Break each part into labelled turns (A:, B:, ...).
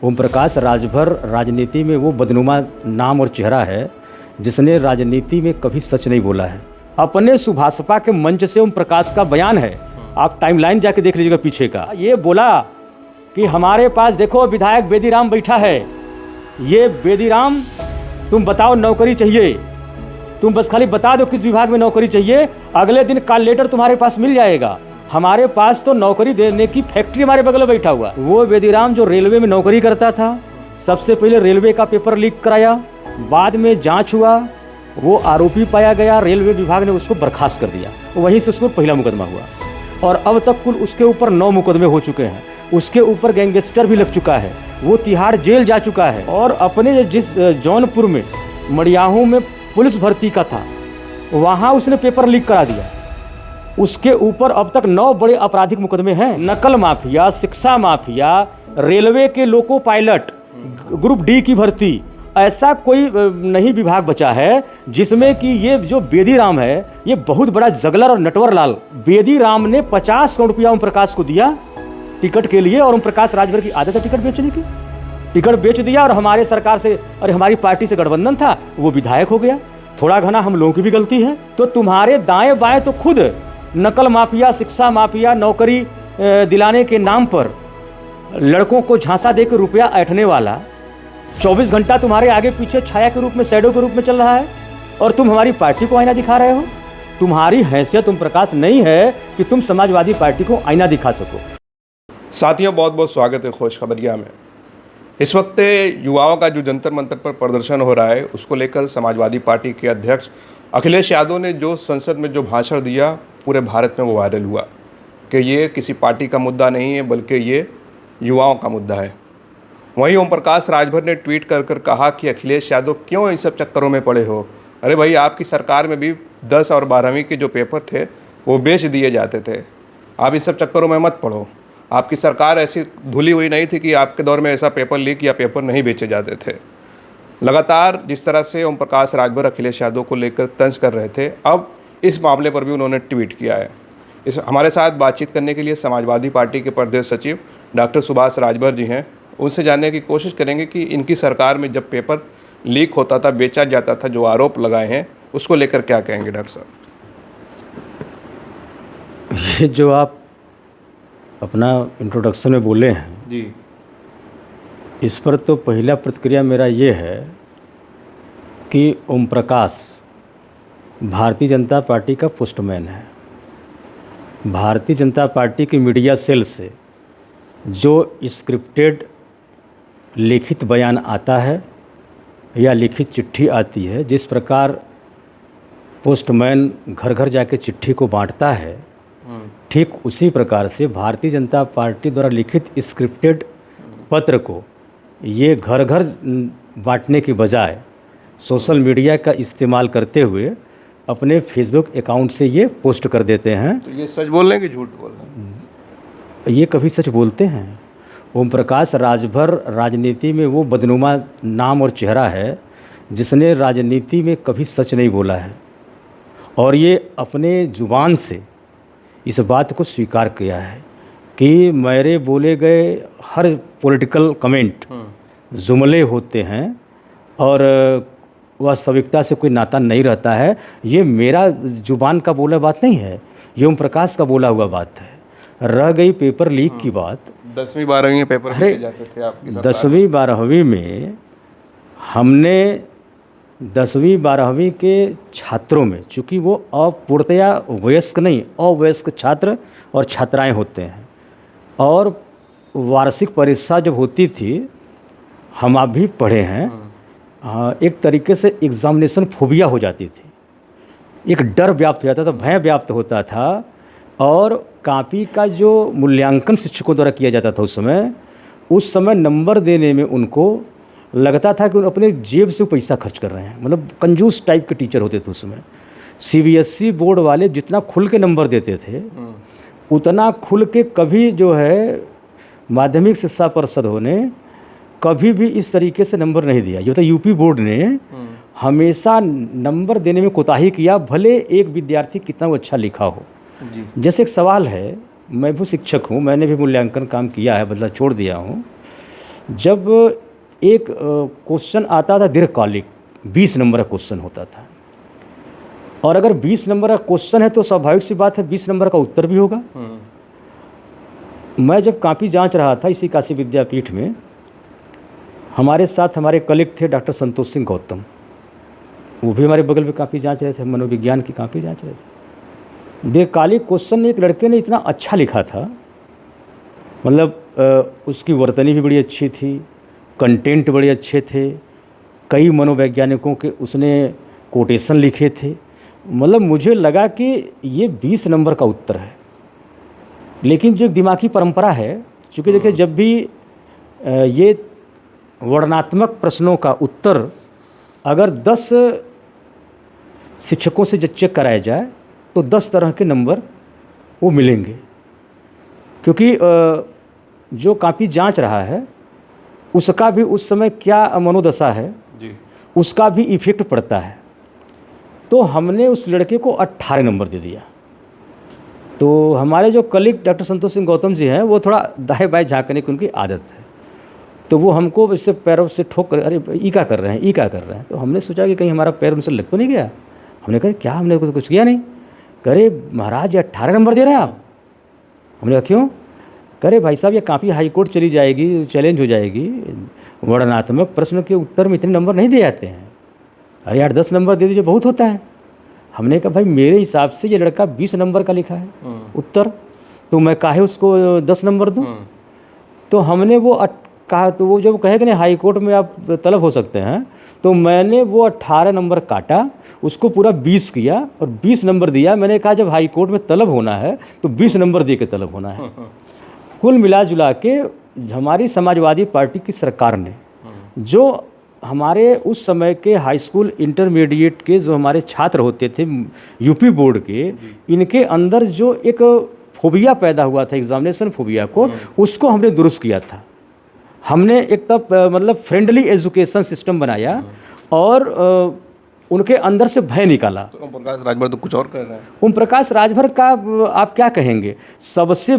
A: ओम प्रकाश राजभर राजनीति में वो बदनुमा नाम और चेहरा है जिसने राजनीति में कभी सच नहीं बोला है। अपने सुभाषपा के मंच से ओम प्रकाश का बयान है, आप टाइमलाइन जाके देख लीजिएगा पीछे का। ये बोला कि हमारे पास देखो विधायक बेदीराम बैठा है, ये बेदीराम तुम बताओ नौकरी चाहिए, तुम बस खाली बता दो किस विभाग में नौकरी चाहिए, अगले दिन कॉल लेटर तुम्हारे पास मिल जाएगा। हमारे पास तो नौकरी देने की फैक्ट्री हमारे बगल में बैठा हुआ। वो बेदीराम जो रेलवे में नौकरी करता था, सबसे पहले रेलवे का पेपर लीक कराया, बाद में जांच हुआ, वो आरोपी पाया गया, रेलवे विभाग ने उसको बर्खास्त कर दिया, वहीं से उसको पहला मुकदमा हुआ और अब तक कुल उसके ऊपर 9 मुकदमे हो चुके हैं। उसके ऊपर गैंगस्टर भी लग चुका है, वो तिहाड़ जेल जा चुका है और अपने जिस जौनपुर में मड़ियाहू में पुलिस भर्ती का था वहाँ उसने पेपर लीक करा दिया। उसके ऊपर अब तक 9 बड़े आपराधिक मुकदमे हैं। नकल माफिया, शिक्षा माफिया, रेलवे के लोको पायलट, ग्रुप डी की भर्ती, ऐसा कोई नहीं विभाग बचा है जिसमें कि ये जो बेदीराम है ये बहुत बड़ा जगलर और नटवर लाल। बेदीराम ने 50 करोड़ रुपया ओम प्रकाश को दिया टिकट के लिए और ओम प्रकाश राजभर की आदत है टिकट बेचने की। टिकट बेच दिया और हमारे सरकार से और हमारी पार्टी से गठबंधन था, वो विधायक हो गया। थोड़ा घना हम लोगों की भी गलती है। तो तुम्हारे दाएं बाएं तो खुद नकल माफिया, शिक्षा माफिया, नौकरी दिलाने के नाम पर लड़कों को झांसा देकर रुपया ऐंठने वाला 24 घंटा तुम्हारे आगे पीछे छाया के रूप में, शैडो के रूप में चल रहा है और तुम हमारी पार्टी को आईना दिखा रहे हो। तुम्हारी हैसियत ओम प्रकाश नहीं है कि तुम समाजवादी पार्टी को आईना दिखा सको।
B: साथियों, बहुत बहुत स्वागत है खुशखबरिया में। इस वक्त युवाओं का जो जंतर मंतर पर प्रदर्शन हो रहा है उसको लेकर समाजवादी पार्टी के अध्यक्ष अखिलेश यादव ने जो संसद में जो भाषण दिया पूरे भारत में वो वायरल हुआ कि ये किसी पार्टी का मुद्दा नहीं है बल्कि ये युवाओं का मुद्दा है। वहीं ओम प्रकाश राजभर ने ट्वीट कर कहा कि अखिलेश यादव क्यों इन सब चक्करों में पड़े हो। अरे भाई, आपकी सरकार में भी 10 और 12वीं के जो पेपर थे वो बेच दिए जाते थे, आप इस सब चक्करों में मत पड़ो। आपकी सरकार ऐसी धुली हुई नहीं थी कि आपके दौर में ऐसा पेपर लीक या पेपर नहीं बेचे जाते थे। लगातार जिस तरह से ओम प्रकाश राजभर अखिलेश यादव को लेकर तंज कर रहे थे, अब इस मामले पर भी उन्होंने ट्वीट किया है। हमारे साथ बातचीत करने के लिए समाजवादी पार्टी के प्रदेश सचिव डॉक्टर सुभाष राजभर जी हैं। उनसे जानने की कोशिश करेंगे कि इनकी सरकार में जब पेपर लीक होता था, बेचा जाता था, जो आरोप लगाए हैं उसको लेकर क्या कहेंगे डॉक्टर साहब।
A: ये जो आप अपना इंट्रोडक्शन में बोले हैं
B: जी,
A: इस पर तो पहला प्रतिक्रिया मेरा ये है कि ओम प्रकाश भारतीय जनता पार्टी का पोस्टमैन है। भारतीय जनता पार्टी की मीडिया सेल से जो स्क्रिप्टेड लिखित बयान आता है या लिखित चिट्ठी आती है, जिस प्रकार पोस्टमैन घर घर जाके चिट्ठी को बांटता है, ठीक उसी प्रकार से भारतीय जनता पार्टी द्वारा लिखित स्क्रिप्टेड पत्र को ये घर घर बांटने की बजाय सोशल मीडिया का इस्तेमाल करते हुए अपने फेसबुक अकाउंट से ये पोस्ट कर देते हैं।
B: तो ये सच बोल रहे हैं कि झूठ बोल रहे हैं?
A: ये कभी सच बोलते हैं। ओम प्रकाश राजभर राजनीति में वो बदनुमा नाम और चेहरा है जिसने राजनीति में कभी सच नहीं बोला है और ये अपने ज़ुबान से इस बात को स्वीकार किया है कि मेरे बोले गए हर पॉलिटिकल कमेंट जुमले होते हैं और वास्तविकता से कोई नाता नहीं रहता है। ये मेरा ज़ुबान का बोला बात नहीं है, ये ओम प्रकाश का बोला हुआ बात है। रह गई पेपर लीक की बात,
B: 10वीं 12वीं में पेपर बेचे जाते थे आपकी सरकार।
A: 10वीं 12वीं में हमने 10वीं 12वीं के छात्रों में, चूँकि वो अपूर्णतया वयस्क नहीं, अवयस्क छात्र और छात्राएं होते हैं और वार्षिक परीक्षा जब होती थी, हम आप भी पढ़े हैं, एक तरीके से एग्जामिनेशन फोबिया हो जाती थी, एक डर व्याप्त हो जाता था, भय व्याप्त होता था और कॉपी का जो मूल्यांकन शिक्षकों द्वारा किया जाता था उस समय नंबर देने में उनको लगता था कि अपने जेब से पैसा खर्च कर रहे हैं, मतलब कंजूस टाइप के टीचर होते थे उस समय। सीबीएसई बोर्ड वाले जितना खुल के नंबर देते थे उतना खुल के कभी जो है माध्यमिक शिक्षा परिषद ने कभी भी इस तरीके से नंबर नहीं दिया। जो था यूपी बोर्ड ने हमेशा नंबर देने में कोताही किया, भले एक विद्यार्थी कितना वो अच्छा लिखा हो। जैसे एक सवाल है, मैं भी शिक्षक हूँ, मैंने भी मूल्यांकन काम किया है, बदला छोड़ दिया हूँ। जब एक क्वेश्चन आता था दीर्घकालिक, 20 नंबर का क्वेश्चन होता था, और अगर 20 नंबर का क्वेश्चन है तो स्वाभाविक सी बात है 20 नंबर का उत्तर भी होगा। मैं जब कॉपी जांच रहा था इसी काशी विद्यापीठ में, हमारे साथ हमारे कलीग थे डॉक्टर संतोष सिंह गौतम, वो भी हमारे बगल में कॉपी जांच रहे थे, मनोविज्ञान की कॉपी जांच रहे थे। दीर्घकालिक क्वेश्चन एक लड़के ने इतना अच्छा लिखा था, मतलब उसकी वर्तनी भी बड़ी अच्छी थी, कंटेंट बड़े अच्छे थे, कई मनोवैज्ञानिकों के उसने कोटेशन लिखे थे। मतलब मुझे लगा कि ये 20 नंबर का उत्तर है, लेकिन जो दिमागी परंपरा है, चूँकि देखिए जब भी ये वर्णनात्मक प्रश्नों का उत्तर अगर 10 शिक्षकों से जब चेक कराया जाए तो 10 तरह के नंबर वो मिलेंगे, क्योंकि जो कॉपी जांच रहा है उसका भी उस समय क्या मनोदशा है जी, उसका भी इफेक्ट पड़ता है। तो हमने उस लड़के को 18 नंबर दे दिया। तो हमारे जो कलीग डॉक्टर संतोष सिंह गौतम जी हैं, वो थोड़ा दाएं बाएं झाँकने की उनकी आदत है, तो वो हमको इससे पैरों से ठोक कर, अरे ई क्या कर रहे हैं, ई क्या कर रहे हैं। तो हमने सोचा कि कहीं हमारा पैर उनसे लग तो नहीं गया। हमने कहा क्या, हमने कुछ किया नहीं। करे महाराज ये 18 नंबर दे रहे हैं आप। हमने कहा क्यों? करे भाई साहब ये काफ़ी हाई कोर्ट चली जाएगी, चैलेंज हो जाएगी, वर्णनात्मक प्रश्न के उत्तर में इतने नंबर नहीं दे जाते हैं। अरे यार 10 नंबर दे दीजिए, बहुत होता है। हमने कहा भाई मेरे हिसाब से ये लड़का 20 नंबर का लिखा है उत्तर, तो मैं काहे उसको 10 नंबर दूँ। तो हमने वो कहा, तो वो जब कहे कि नहीं हाई कोर्ट में आप तलब हो सकते हैं, तो मैंने वो 18 नंबर काटा, उसको पूरा 20 किया और 20 नंबर दिया। मैंने कहा जब हाई कोर्ट में तलब होना है तो 20 नंबर दे के तलब होना है। कुल मिला जुला के हमारी समाजवादी पार्टी की सरकार ने जो हमारे उस समय के हाई स्कूल इंटरमीडिएट के जो हमारे छात्र होते थे यूपी बोर्ड के, इनके अंदर जो एक फोबिया पैदा हुआ था, एग्जामिनेशन फोबिया को, उसको हमने दुरुस्त किया था। हमने एक तब मतलब फ्रेंडली एजुकेशन सिस्टम बनाया और उनके अंदर से भय निकाला।
B: तो ओम प्रकाश राजभर तो कुछ और कर रहे हैं।
A: ओम प्रकाश राजभर का आप क्या कहेंगे, सबसे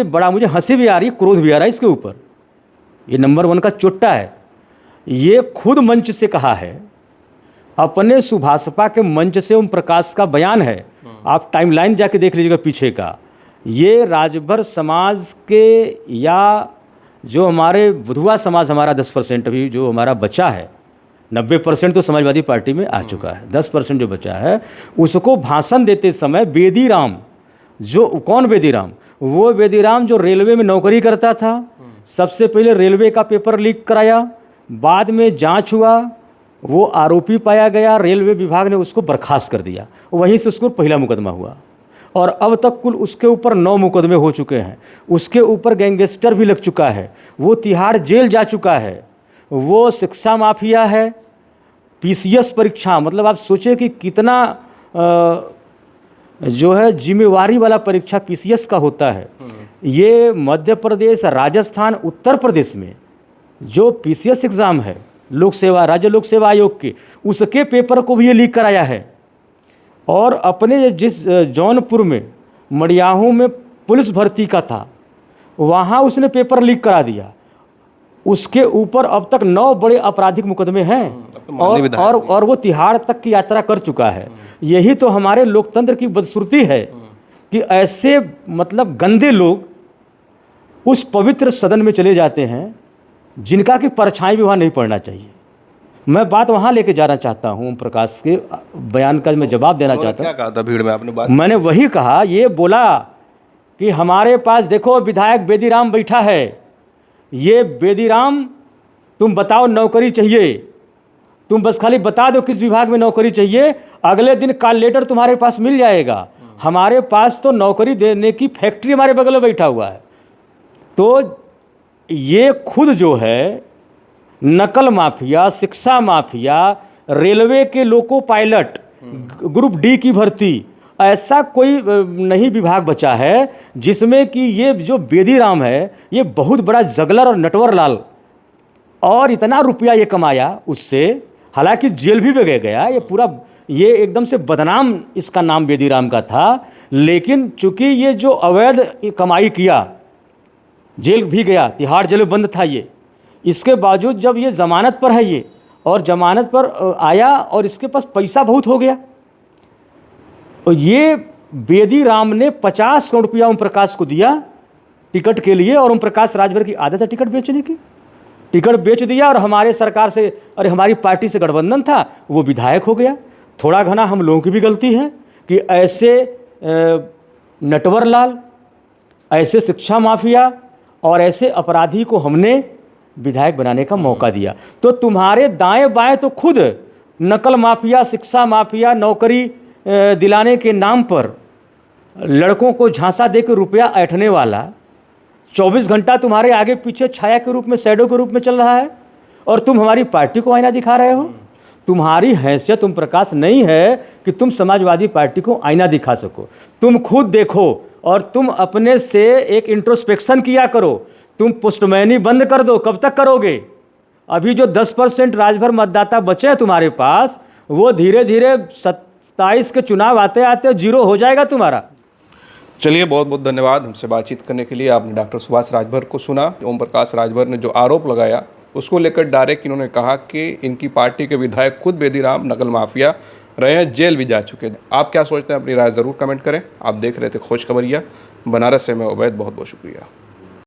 A: बड़ा मुझे हंसी भी आ रही है, क्रोध भी आ रहा है इसके ऊपर। ये नंबर 1 का चोट्टा है। ये खुद मंच से कहा है, अपने सुभाषपा के मंच से ओम प्रकाश का बयान है। आप टाइमलाइन जाके देख लीजिएगा पीछे का। ये राजभर समाज के या जो हमारे बुधवा समाज हमारा 10% अभी जो हमारा बचा है, 90% तो समाजवादी पार्टी में आ चुका है, 10% जो बचा है, उसको भाषण देते समय बेदीराम, जो कौन बेदीराम, वो बेदीराम जो रेलवे में नौकरी करता था, सबसे पहले रेलवे का पेपर लीक कराया, बाद में जांच हुआ, वो आरोपी पाया गया, रेलवे विभाग ने उसको बर्खास्त कर दिया, वहीं से उसको पहला मुकदमा हुआ और अब तक कुल उसके ऊपर 9 मुकदमे हो चुके हैं। उसके ऊपर गैंगस्टर भी लग चुका है, वो तिहाड़ जेल जा चुका है, वो शिक्षा माफिया है। पीसीएस परीक्षा, मतलब आप सोचिए कि कितना जो है जिम्मेवारी वाला परीक्षा पीसीएस का होता है। ये मध्य प्रदेश, राजस्थान, उत्तर प्रदेश में जो पीसीएस एग्ज़ाम है लोक सेवा, राज्य लोक सेवा आयोग के, उसके पेपर को भी ये लीक कराया है। और अपने जिस जौनपुर में मड़ियाहू में पुलिस भर्ती का था, वहाँ उसने पेपर लीक करा दिया। उसके ऊपर अब तक 9 बड़े आपराधिक मुकदमे हैं और वो तिहाड़ तक की यात्रा कर चुका है। यही तो हमारे लोकतंत्र की बदसूरती है कि ऐसे मतलब गंदे लोग उस पवित्र सदन में चले जाते हैं जिनका कि परछाई भी वहाँ नहीं पड़ना चाहिए। मैं बात वहाँ लेके जाना चाहता हूँ, ओम प्रकाश के बयान का मैं जवाब देना चाहता हूँ।
B: क्या कहा था भीड़ में आपने बात?
A: मैंने वही कहा, ये बोला कि हमारे पास देखो विधायक बेदीराम बैठा है, ये बेदीराम तुम बताओ नौकरी चाहिए, तुम बस खाली बता दो किस विभाग में नौकरी चाहिए, अगले दिन कॉल लेटर तुम्हारे पास मिल जाएगा। हमारे पास तो नौकरी देने की फैक्ट्री हमारे बगल में बैठा हुआ है। तो ये खुद जो है नकल माफिया, शिक्षा माफिया, रेलवे के लोको पायलट, ग्रुप डी की भर्ती, ऐसा कोई नहीं विभाग बचा है जिसमें कि ये जो बेदीराम है ये बहुत बड़ा जगलर और नटवर लाल, और इतना रुपया ये कमाया उससे, हालांकि जेल भी गया। ये पूरा ये एकदम से बदनाम इसका नाम बेदीराम का था। लेकिन चूंकि ये जो अवैध कमाई किया जेल भी गया, तिहाड़ जेल में बंद था ये। इसके बावजूद जब ये ज़मानत पर है ये, और ज़मानत पर आया और इसके पास पैसा बहुत हो गया, और ये बेदी राम ने 50 करोड़ रुपया ओम प्रकाश को दिया टिकट के लिए, और ओम प्रकाश राजभर की आदत है टिकट बेचने की। टिकट बेच दिया और हमारे सरकार से और हमारी पार्टी से गठबंधन था, वो विधायक हो गया। थोड़ा घना हम लोगों की भी गलती है कि ऐसे नटवर लाल, ऐसे शिक्षा माफिया और ऐसे अपराधी को हमने विधायक बनाने का मौका दिया। तो तुम्हारे दाएं बाएं तो खुद नकल माफिया, शिक्षा माफिया, नौकरी दिलाने के नाम पर लड़कों को झांसा दे के रुपया ऐंठने वाला 24 घंटा तुम्हारे आगे पीछे छाया के रूप में, शैडो के रूप में चल रहा है, और तुम हमारी पार्टी को आईना दिखा रहे हो। तुम्हारी हैसियत ओम प्रकाश नहीं है कि तुम समाजवादी पार्टी को आईना दिखा सको। तुम खुद देखो और तुम अपने से एक इंट्रोस्पेक्शन किया करो। तुम पोस्टमैनी बंद कर दो, कब तक करोगे? अभी जो 10% राजभर मतदाता बचे हैं तुम्हारे पास, वो धीरे धीरे 27 के चुनाव आते आते जीरो हो जाएगा तुम्हारा।
B: चलिए, बहुत बहुत धन्यवाद हमसे बातचीत करने के लिए। आपने डॉक्टर सुभाष राजभर को सुना। ओम प्रकाश राजभर ने जो आरोप लगाया उसको लेकर डायरेक्ट इन्होंने कहा कि इनकी पार्टी के विधायक खुद बेदीराम नकल माफिया रहे हैं, जेल भी जा चुके हैं। आप क्या सोचते हैं? अपनी राय ज़रूर कमेंट करें। आप देख रहे थे खोज खबरिया। बनारस से मैं उबैद, बहुत बहुत शुक्रिया।